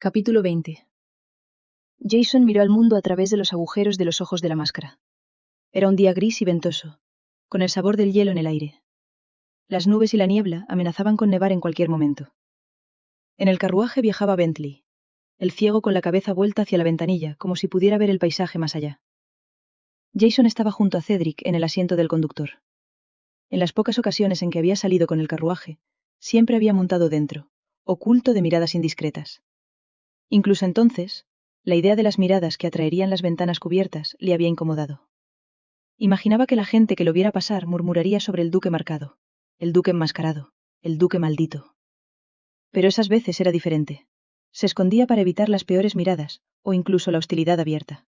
Capítulo 20. Jason miró al mundo a través de los agujeros de los ojos de la máscara. Era un día gris y ventoso, con el sabor del hielo en el aire. Las nubes y la niebla amenazaban con nevar en cualquier momento. En el carruaje viajaba Bentley, el ciego con la cabeza vuelta hacia la ventanilla, como si pudiera ver el paisaje más allá. Jason estaba junto a Cedric en el asiento del conductor. En las pocas ocasiones en que había salido con el carruaje, siempre había montado dentro, oculto de miradas indiscretas. Incluso entonces, la idea de las miradas que atraerían las ventanas cubiertas le había incomodado. Imaginaba que la gente que lo viera pasar murmuraría sobre el duque marcado, el duque enmascarado, el duque maldito. Pero esas veces era diferente. Se escondía para evitar las peores miradas, o incluso la hostilidad abierta.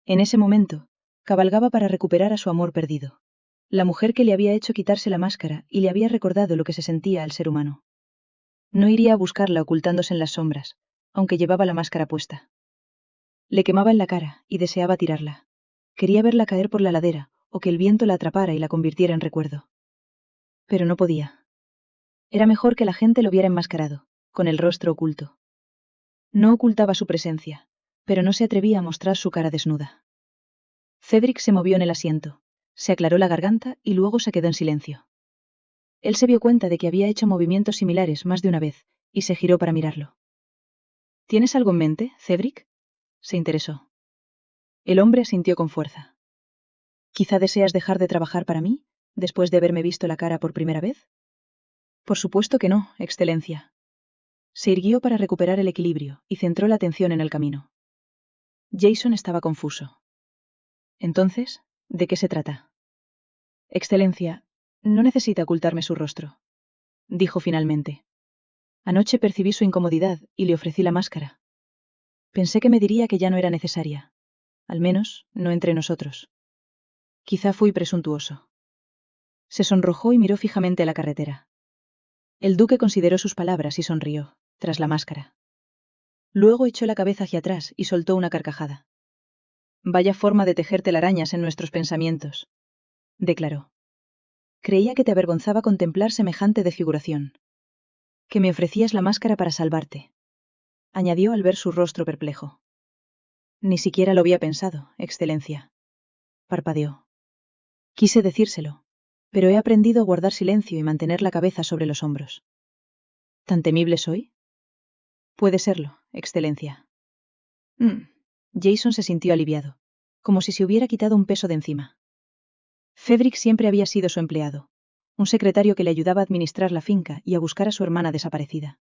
En ese momento, cabalgaba para recuperar a su amor perdido. La mujer que le había hecho quitarse la máscara y le había recordado lo que se sentía al ser humano. No iría a buscarla ocultándose en las sombras, aunque llevaba la máscara puesta. Le quemaba en la cara y deseaba tirarla. Quería verla caer por la ladera, o que el viento la atrapara y la convirtiera en recuerdo. Pero no podía. Era mejor que la gente lo viera enmascarado, con el rostro oculto. No ocultaba su presencia, pero no se atrevía a mostrar su cara desnuda. Cedric se movió en el asiento, se aclaró la garganta y luego se quedó en silencio. Él se dio cuenta de que había hecho movimientos similares más de una vez, y se giró para mirarlo. ¿Tienes algo en mente, Cedric?, se interesó. El hombre asintió con fuerza. ¿Quizá deseas dejar de trabajar para mí, después de haberme visto la cara por primera vez? Por supuesto que no, Excelencia. Se irguió para recuperar el equilibrio y centró la atención en el camino. Jason estaba confuso. Entonces, ¿de qué se trata? Excelencia, no necesita ocultarme su rostro, dijo finalmente. Anoche percibí su incomodidad y le ofrecí la máscara. Pensé que me diría que ya no era necesaria. Al menos, no entre nosotros. Quizá fui presuntuoso. Se sonrojó y miró fijamente a la carretera. El duque consideró sus palabras y sonrió, tras la máscara. Luego echó la cabeza hacia atrás y soltó una carcajada. Vaya forma de tejer telarañas en nuestros pensamientos, declaró. Creía que te avergonzaba contemplar semejante desfiguración. Que me ofrecías la máscara para salvarte, añadió al ver su rostro perplejo. Ni siquiera lo había pensado, Excelencia. Parpadeó. Quise decírselo, pero he aprendido a guardar silencio y mantener la cabeza sobre los hombros. ¿Tan temible soy? Puede serlo, Excelencia. Jason se sintió aliviado, como si se hubiera quitado un peso de encima. Cedric siempre había sido su empleado, un secretario que le ayudaba a administrar la finca y a buscar a su hermana desaparecida.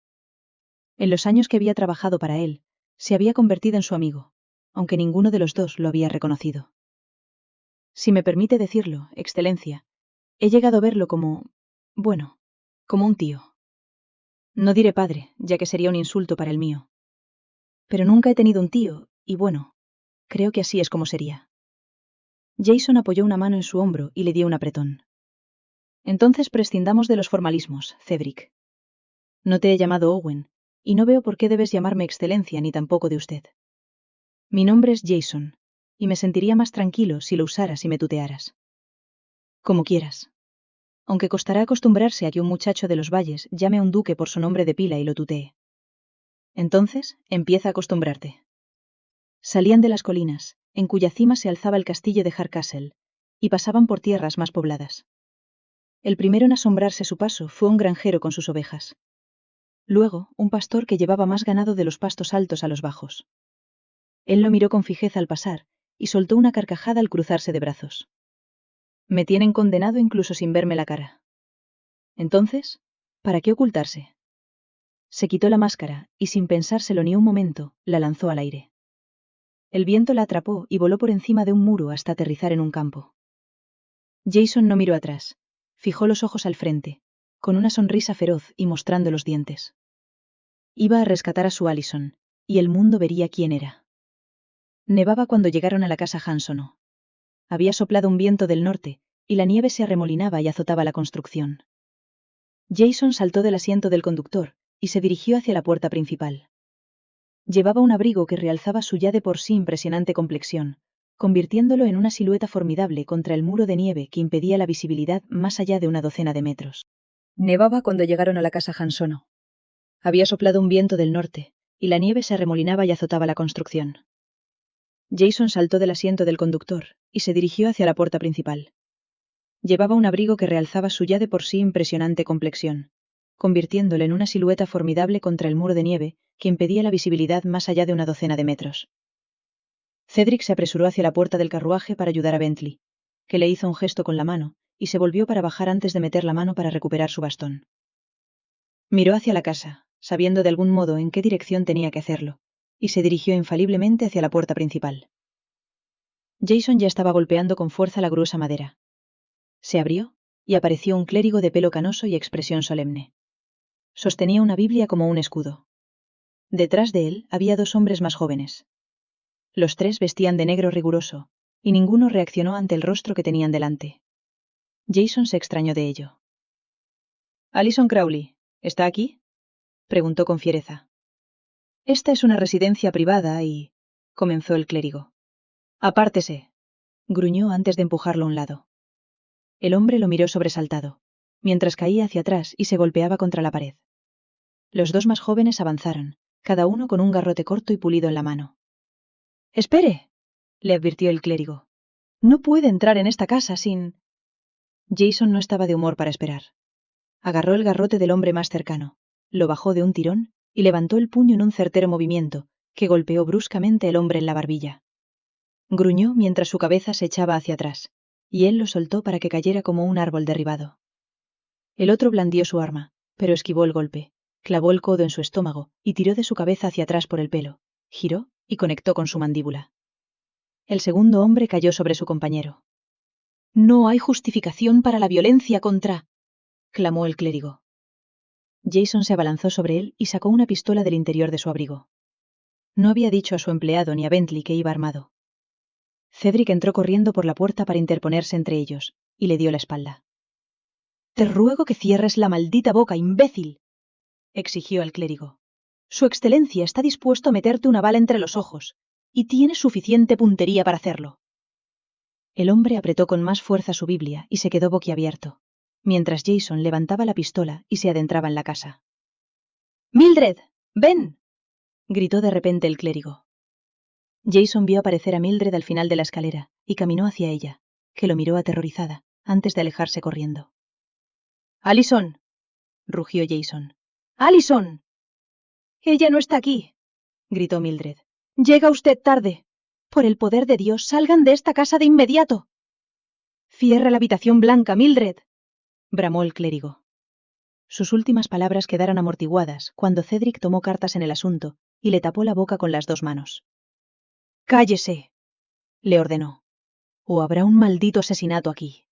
En los años que había trabajado para él, se había convertido en su amigo, aunque ninguno de los dos lo había reconocido. Si me permite decirlo, Excelencia, he llegado a verlo como, bueno, como un tío. No diré padre, ya que sería un insulto para el mío. Pero nunca he tenido un tío, y bueno, creo que así es como sería. Jason apoyó una mano en su hombro y le dio un apretón. Entonces prescindamos de los formalismos, Cedric. No te he llamado Owen, y no veo por qué debes llamarme Excelencia ni tampoco de usted. Mi nombre es Jason, y me sentiría más tranquilo si lo usaras y me tutearas. Como quieras. Aunque costará acostumbrarse a que un muchacho de los valles llame a un duque por su nombre de pila y lo tutee. Entonces, empieza a acostumbrarte. Salían de las colinas, en cuya cima se alzaba el castillo de Hardcastle, y pasaban por tierras más pobladas. El primero en asombrarse a su paso fue un granjero con sus ovejas. Luego, un pastor que llevaba más ganado de los pastos altos a los bajos. Él lo miró con fijeza al pasar, y soltó una carcajada al cruzarse de brazos. Me tienen condenado incluso sin verme la cara. Entonces, ¿para qué ocultarse? Se quitó la máscara, y sin pensárselo ni un momento, la lanzó al aire. El viento la atrapó y voló por encima de un muro hasta aterrizar en un campo. Jason no miró atrás, fijó los ojos al frente, con una sonrisa feroz y mostrando los dientes. Iba a rescatar a su Allison, y el mundo vería quién era. Nevaba cuando llegaron a la casa Hansono. Había soplado un viento del norte, y la nieve se arremolinaba y azotaba la construcción. Jason saltó del asiento del conductor, y se dirigió hacia la puerta principal. Llevaba un abrigo que realzaba su ya de por sí impresionante complexión, convirtiéndolo en una silueta formidable contra el muro de nieve que impedía la visibilidad más allá de una docena de metros. Nevaba cuando llegaron a la casa Hansono. Había soplado un viento del norte, y la nieve se arremolinaba y azotaba la construcción. Jason saltó del asiento del conductor y se dirigió hacia la puerta principal. Llevaba un abrigo que realzaba su ya de por sí impresionante complexión, convirtiéndole en una silueta formidable contra el muro de nieve que impedía la visibilidad más allá de una docena de metros. Cedric se apresuró hacia la puerta del carruaje para ayudar a Bentley, que le hizo un gesto con la mano, y se volvió para bajar antes de meter la mano para recuperar su bastón. Miró hacia la casa, sabiendo de algún modo en qué dirección tenía que hacerlo, y se dirigió infaliblemente hacia la puerta principal. Jason ya estaba golpeando con fuerza la gruesa madera. Se abrió, y apareció un clérigo de pelo canoso y expresión solemne. Sostenía una Biblia como un escudo. Detrás de él había dos hombres más jóvenes. Los tres vestían de negro riguroso, y ninguno reaccionó ante el rostro que tenían delante. Jason se extrañó de ello. «Alison Crowley, ¿está aquí?», preguntó con fiereza. «Esta es una residencia privada y...», comenzó el clérigo. «Apártese», gruñó antes de empujarlo a un lado. El hombre lo miró sobresaltado, mientras caía hacia atrás y se golpeaba contra la pared. Los dos más jóvenes avanzaron, cada uno con un garrote corto y pulido en la mano. «Espere», le advirtió el clérigo. «No puede entrar en esta casa sin...». Jason no estaba de humor para esperar. Agarró el garrote del hombre más cercano, lo bajó de un tirón y levantó el puño en un certero movimiento, que golpeó bruscamente al hombre en la barbilla. Gruñó mientras su cabeza se echaba hacia atrás, y él lo soltó para que cayera como un árbol derribado. El otro blandió su arma, pero esquivó el golpe, clavó el codo en su estómago y tiró de su cabeza hacia atrás por el pelo, giró y conectó con su mandíbula. El segundo hombre cayó sobre su compañero. «No hay justificación para la violencia contra...», clamó el clérigo. Jason se abalanzó sobre él y sacó una pistola del interior de su abrigo. No había dicho a su empleado ni a Bentley que iba armado. Cedric entró corriendo por la puerta para interponerse entre ellos, y le dio la espalda. «Te ruego que cierres la maldita boca, imbécil», exigió al clérigo. «Su excelencia está dispuesto a meterte una bala entre los ojos, y tiene suficiente puntería para hacerlo». El hombre apretó con más fuerza su Biblia y se quedó boquiabierto, mientras Jason levantaba la pistola y se adentraba en la casa. «¡Mildred! ¡Ven!», gritó de repente el clérigo. Jason vio aparecer a Mildred al final de la escalera y caminó hacia ella, que lo miró aterrorizada, antes de alejarse corriendo. «¡Alison!», rugió Jason. «¡Alison!». «Ella no está aquí», gritó Mildred. «Llega usted tarde. Por el poder de Dios, salgan de esta casa de inmediato». «Cierra la habitación blanca, Mildred», bramó el clérigo. Sus últimas palabras quedaron amortiguadas cuando Cedric tomó cartas en el asunto y le tapó la boca con las dos manos. «Cállese», le ordenó, «o habrá un maldito asesinato aquí».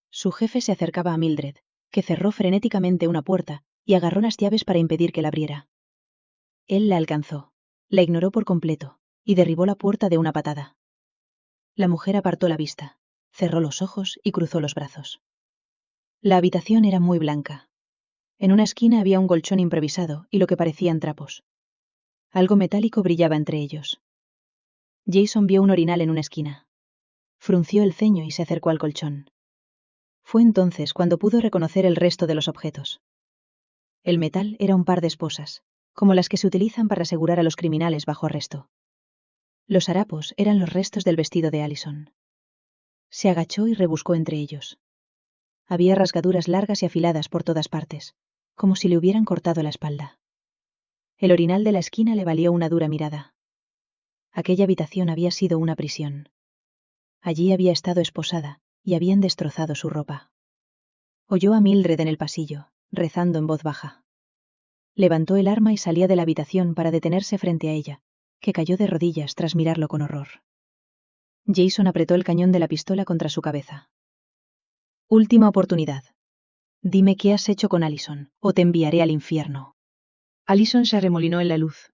Su jefe se acercaba a Mildred, que cerró frenéticamente una puerta y agarró las llaves para impedir que la abriera. Él la alcanzó, la ignoró por completo y derribó la puerta de una patada. La mujer apartó la vista, cerró los ojos y cruzó los brazos. La habitación era muy blanca. En una esquina había un colchón improvisado y lo que parecían trapos. Algo metálico brillaba entre ellos. Jason vio un orinal en una esquina. Frunció el ceño y se acercó al colchón. Fue entonces cuando pudo reconocer el resto de los objetos. El metal era un par de esposas, como las que se utilizan para asegurar a los criminales bajo arresto. Los harapos eran los restos del vestido de Alison. Se agachó y rebuscó entre ellos. Había rasgaduras largas y afiladas por todas partes, como si le hubieran cortado la espalda. El orinal de la esquina le valió una dura mirada. Aquella habitación había sido una prisión. Allí había estado esposada, y habían destrozado su ropa. Oyó a Mildred en el pasillo, rezando en voz baja. Levantó el arma y salía de la habitación para detenerse frente a ella, que cayó de rodillas tras mirarlo con horror. Jason apretó el cañón de la pistola contra su cabeza. «Última oportunidad. Dime qué has hecho con Alison, o te enviaré al infierno». Alison se arremolinó en la luz.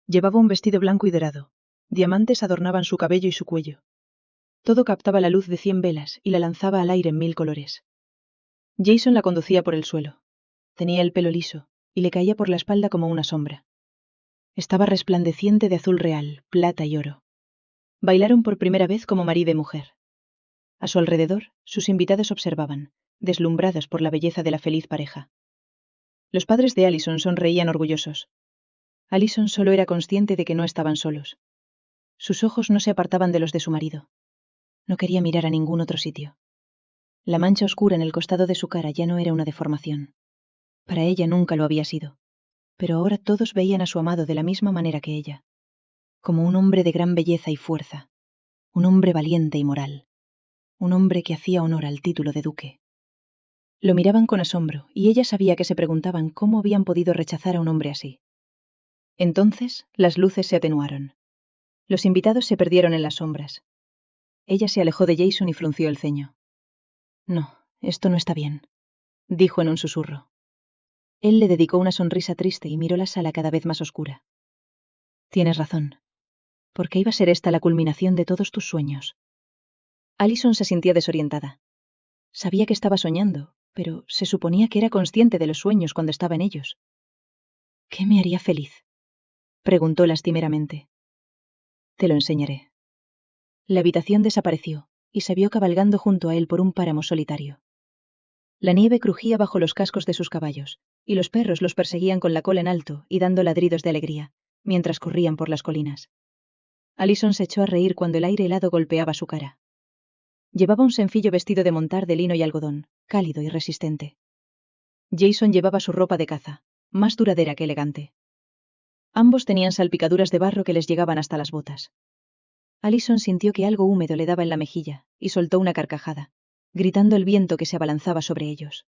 Llevaba un vestido blanco y dorado. Diamantes adornaban su cabello y su cuello. Todo captaba la luz de 100 velas y la lanzaba al aire en 1000 colores. Jason la conducía por el suelo. Tenía el pelo liso, y le caía por la espalda como una sombra. Estaba resplandeciente de azul real, plata y oro. Bailaron por primera vez como marido y mujer. A su alrededor, sus invitados observaban, deslumbrados por la belleza de la feliz pareja. Los padres de Alison sonreían orgullosos. Allison solo era consciente de que no estaban solos. Sus ojos no se apartaban de los de su marido. No quería mirar a ningún otro sitio. La mancha oscura en el costado de su cara ya no era una deformación. Para ella nunca lo había sido. Pero ahora todos veían a su amado de la misma manera que ella. Como un hombre de gran belleza y fuerza. Un hombre valiente y moral. Un hombre que hacía honor al título de duque. Lo miraban con asombro, y ella sabía que se preguntaban cómo habían podido rechazar a un hombre así. Entonces, las luces se atenuaron. Los invitados se perdieron en las sombras. Ella se alejó de Jason y frunció el ceño. No, esto no está bien, dijo en un susurro. Él le dedicó una sonrisa triste y miró la sala cada vez más oscura. Tienes razón. ¿Por qué iba a ser esta la culminación de todos tus sueños? Allison se sintió desorientada. Sabía que estaba soñando, pero se suponía que era consciente de los sueños cuando estaba en ellos. ¿Qué me haría feliz?, preguntó lastimeramente. Te lo enseñaré. La habitación desapareció, y se vio cabalgando junto a él por un páramo solitario. La nieve crujía bajo los cascos de sus caballos, y los perros los perseguían con la cola en alto y dando ladridos de alegría, mientras corrían por las colinas. Allison se echó a reír cuando el aire helado golpeaba su cara. Llevaba un sencillo vestido de montar de lino y algodón, cálido y resistente. Jason llevaba su ropa de caza, más duradera que elegante. Ambos tenían salpicaduras de barro que les llegaban hasta las botas. Allison sintió que algo húmedo le daba en la mejilla, y soltó una carcajada, gritando el viento que se abalanzaba sobre ellos.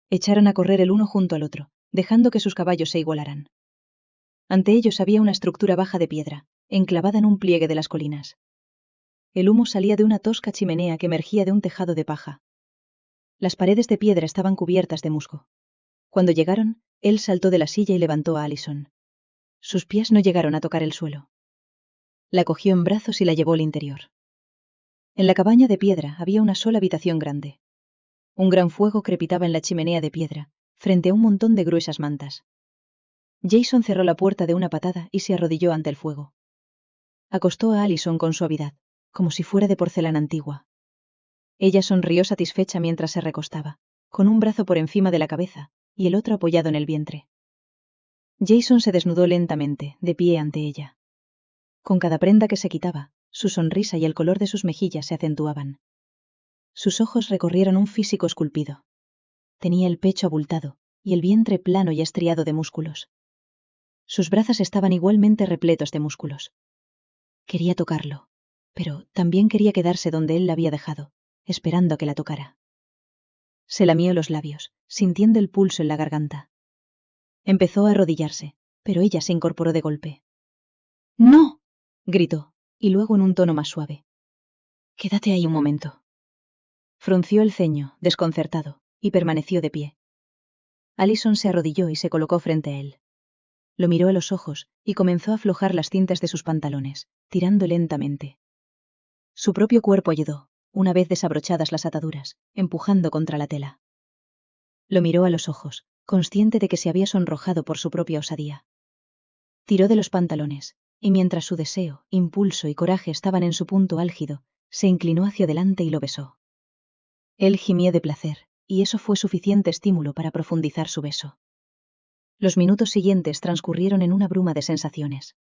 Echaron a correr el uno junto al otro, dejando que sus caballos se igualaran. Ante ellos había una estructura baja de piedra, enclavada en un pliegue de las colinas. El humo salía de una tosca chimenea que emergía de un tejado de paja. Las paredes de piedra estaban cubiertas de musgo. Cuando llegaron, él saltó de la silla y levantó a Allison. Sus pies no llegaron a tocar el suelo. La cogió en brazos y la llevó al interior. En la cabaña de piedra había una sola habitación grande. Un gran fuego crepitaba en la chimenea de piedra, frente a un montón de gruesas mantas. Jason cerró la puerta de una patada y se arrodilló ante el fuego. Acostó a Allison con suavidad, como si fuera de porcelana antigua. Ella sonrió satisfecha mientras se recostaba, con un brazo por encima de la cabeza y el otro apoyado en el vientre. Jason se desnudó lentamente, de pie ante ella. Con cada prenda que se quitaba, su sonrisa y el color de sus mejillas se acentuaban. Sus ojos recorrieron un físico esculpido. Tenía el pecho abultado y el vientre plano y estriado de músculos. Sus brazos estaban igualmente repletos de músculos. Quería tocarlo, pero también quería quedarse donde él la había dejado, esperando a que la tocara. Se lamió los labios, sintiendo el pulso en la garganta. Empezó a arrodillarse, pero ella se incorporó de golpe. ¡No!, gritó, y luego en un tono más suave. Quédate ahí un momento. Frunció el ceño, desconcertado, y permaneció de pie. Allison se arrodilló y se colocó frente a él. Lo miró a los ojos y comenzó a aflojar las cintas de sus pantalones, tirando lentamente. Su propio cuerpo ayudó, una vez desabrochadas las ataduras, empujando contra la tela. Lo miró a los ojos, consciente de que se había sonrojado por su propia osadía. Tiró de los pantalones, y mientras su deseo, impulso y coraje estaban en su punto álgido, se inclinó hacia adelante y lo besó. Él gimió de placer, y eso fue suficiente estímulo para profundizar su beso. Los minutos siguientes transcurrieron en una bruma de sensaciones.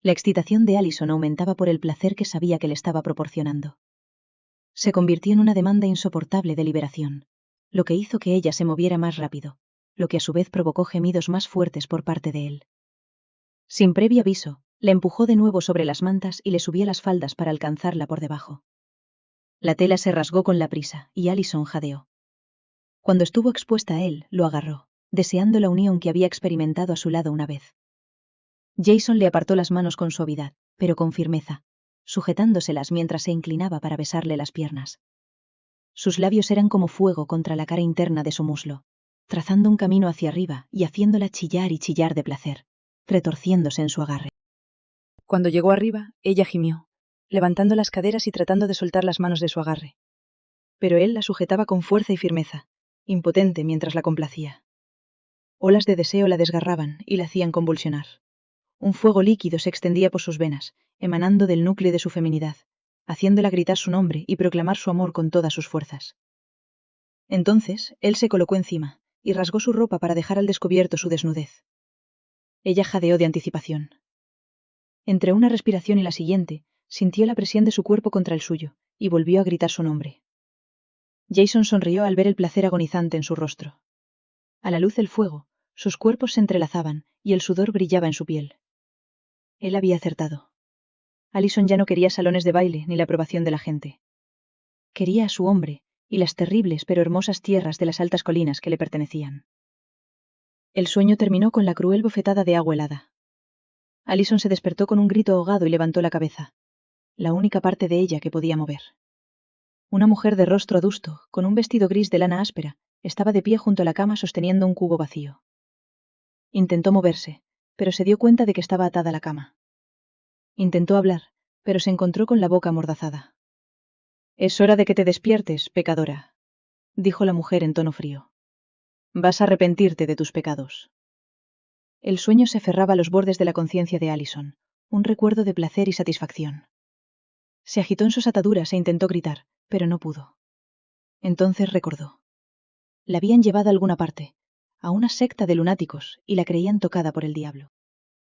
La excitación de Allison aumentaba por el placer que sabía que le estaba proporcionando. Se convirtió en una demanda insoportable de liberación, lo que hizo que ella se moviera más rápido, lo que a su vez provocó gemidos más fuertes por parte de él. Sin previo aviso, la empujó de nuevo sobre las mantas y le subía las faldas para alcanzarla por debajo. La tela se rasgó con la prisa, y Allison jadeó. Cuando estuvo expuesta a él, lo agarró, deseando la unión que había experimentado a su lado una vez. Jason le apartó las manos con suavidad, pero con firmeza, sujetándoselas mientras se inclinaba para besarle las piernas. Sus labios eran como fuego contra la cara interna de su muslo, trazando un camino hacia arriba y haciéndola chillar y chillar de placer, retorciéndose en su agarre. Cuando llegó arriba, ella gimió, levantando las caderas y tratando de soltar las manos de su agarre. Pero él la sujetaba con fuerza y firmeza, impotente mientras la complacía. Olas de deseo la desgarraban y la hacían convulsionar. Un fuego líquido se extendía por sus venas, emanando del núcleo de su feminidad, haciéndola gritar su nombre y proclamar su amor con todas sus fuerzas. Entonces, él se colocó encima, y rasgó su ropa para dejar al descubierto su desnudez. Ella jadeó de anticipación. Entre una respiración y la siguiente, sintió la presión de su cuerpo contra el suyo, y volvió a gritar su nombre. Jason sonrió al ver el placer agonizante en su rostro. A la luz del fuego, sus cuerpos se entrelazaban, y el sudor brillaba en su piel. Él había acertado. Allison ya no quería salones de baile ni la aprobación de la gente. Quería a su hombre, y las terribles pero hermosas tierras de las altas colinas que le pertenecían. El sueño terminó con la cruel bofetada de agua helada. Allison se despertó con un grito ahogado y levantó la cabeza. La única parte de ella que podía mover. Una mujer de rostro adusto, con un vestido gris de lana áspera, estaba de pie junto a la cama sosteniendo un cubo vacío. Intentó moverse, pero se dio cuenta de que estaba atada a la cama. Intentó hablar, pero se encontró con la boca amordazada. «Es hora de que te despiertes, pecadora», dijo la mujer en tono frío. «Vas a arrepentirte de tus pecados». El sueño se aferraba a los bordes de la conciencia de Allison, un recuerdo de placer y satisfacción. Se agitó en sus ataduras e intentó gritar, pero no pudo. Entonces recordó. La habían llevado a alguna parte, a una secta de lunáticos, y la creían tocada por el diablo.